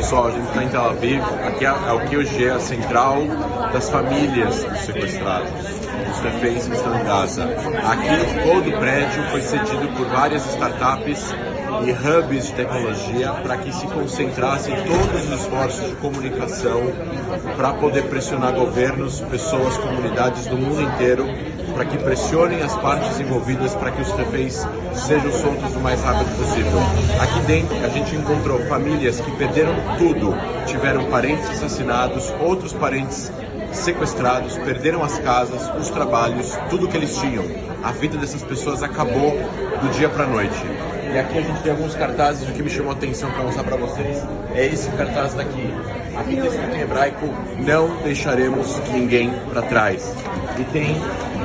Pessoal, a gente está em Tel Aviv, aqui é o que hoje é a central das famílias dos sequestrados, dos reféns que estão em Gaza. Aqui todo o prédio foi cedido por várias startups e hubs de tecnologia para que se concentrassem todos os esforços de comunicação para poder pressionar governos, pessoas, comunidades do mundo inteiro para que pressionem as partes envolvidas para que os reféns sejam soltos o mais rápido possível. Aqui dentro a gente encontrou famílias que perderam tudo, tiveram parentes assassinados, outros parentes sequestrados, perderam as casas, os trabalhos, tudo que eles tinham. A vida dessas pessoas acabou do dia para a noite. E aqui a gente tem alguns cartazes. O que me chamou a atenção para mostrar para vocês é esse cartaz daqui. Aqui tem escrito em hebraico: não deixaremos ninguém para trás. E tem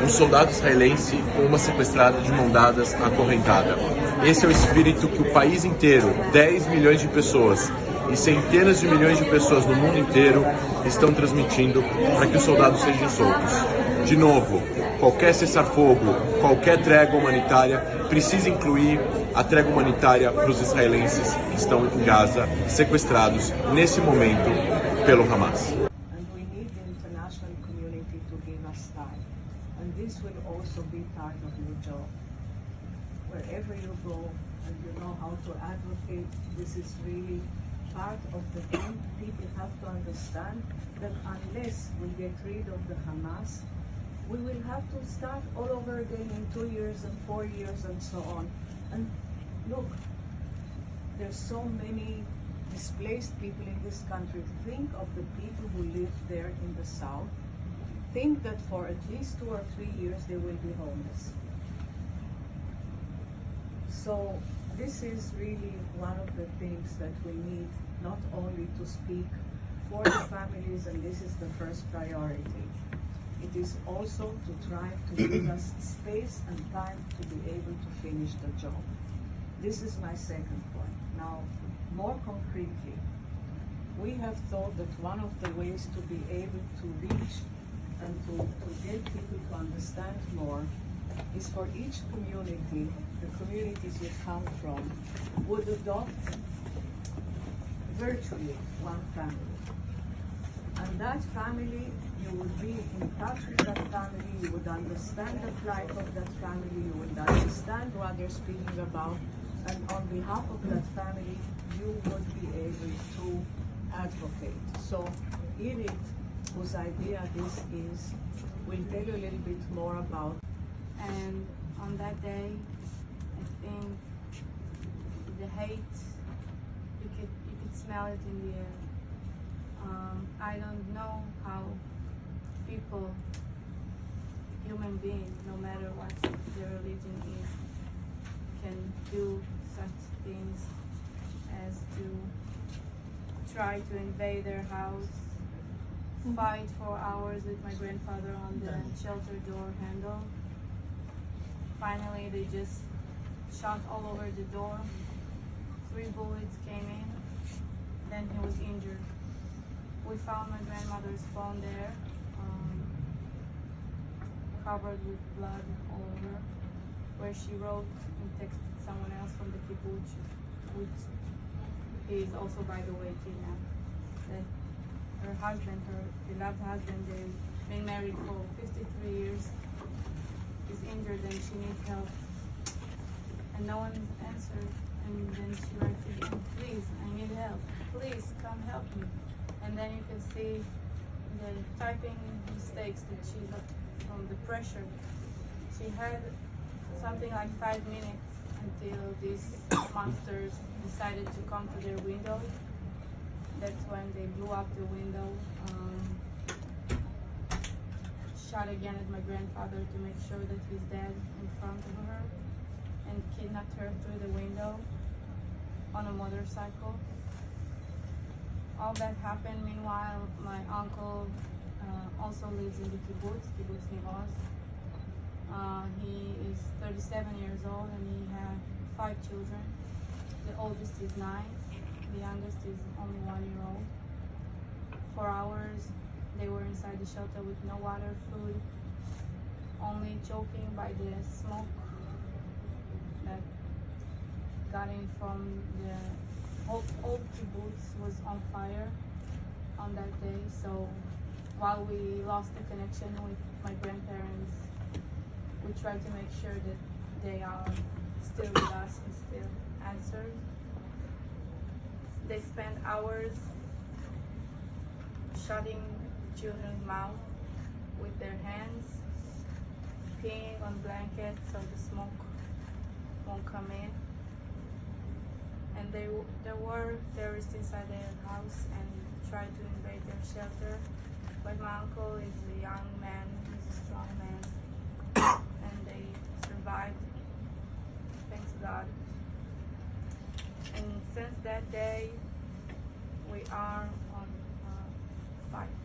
um soldado israelense com uma sequestrada de mão dadas acorrentada. Esse é o espírito que o país inteiro, 10 milhões de pessoas e centenas de milhões de pessoas no mundo inteiro estão transmitindo para que os soldados sejam soltos. De novo, qualquer cessar-fogo, qualquer trégua humanitária precisa incluir a trégua humanitária para os israelenses que estão em Gaza, sequestrados nesse momento pelo Hamas. This will also be part of your job. Wherever you go and you know how to advocate, this is really part of the thing. People have to understand that unless we get rid of the Hamas, we will have to start all over again in 2 years and 4 years and so on. And look, there's so many displaced people in this country. Think of the people who live there in the south. Think that for at least 2 or 3 years they will be homeless. So this is really one of the things that we need, not only to speak for the families, and this is the first priority. It is also to try to give us space and time to be able to finish the job. This is my second point. Now, more concretely, we have thought that one of the ways to be able to reach and to get people to understand more is for each community, the communities you come from, would adopt virtually one family. And that family, you would be in touch with that family, you would understand the plight of that family, you would understand what they're speaking about, and on behalf of that family, you would be able to advocate. So, Irit, whose idea this is, will tell you a little bit more about. And on that day, I think the hate, you could smell it in the air. I don't know how people, human beings, no matter what their religion is, can do such things as to try to invade their house, fight for hours with my grandfather on the shelter door handle. Finally, they just shot all over the door. 3 bullets came in, then he was injured. We found my grandmother's phone there, covered with blood all over, where she wrote and texted someone else from the kibbutz, which is also, by the way, kidnapped. That her husband, her beloved husband, they've been married for 53 years, is injured and she needs help. And no one answered. And then she writes again, please, I need help. Please, come help me. And then you can see the typing mistakes that she got from the pressure. She had something like 5 minutes until these monsters decided to come to their window. That's when they blew up the window, shot again at my grandfather to make sure that he's dead in front of her, and kidnapped her through the window on a motorcycle. All that happened. Meanwhile, my uncle also lives in the kibbutz Nivos. He is 37 years old and he had 5 children. The oldest is 9. The youngest is only 1 year old. For hours, they were inside the shelter with no water, food, only choking by the smoke that got in from the Whole kibbutz was on fire on that day. So while we lost the connection with my grandparents, we tried to make sure that they are still with us and still answered. They spent hours shutting children's mouth with their hands, peeing on blankets so the smoke won't come in. And there were terrorists inside their house and tried to invade their shelter. But my uncle is a young man, he's a strong man, and they survived, thanks God. And since that day, we are on fight.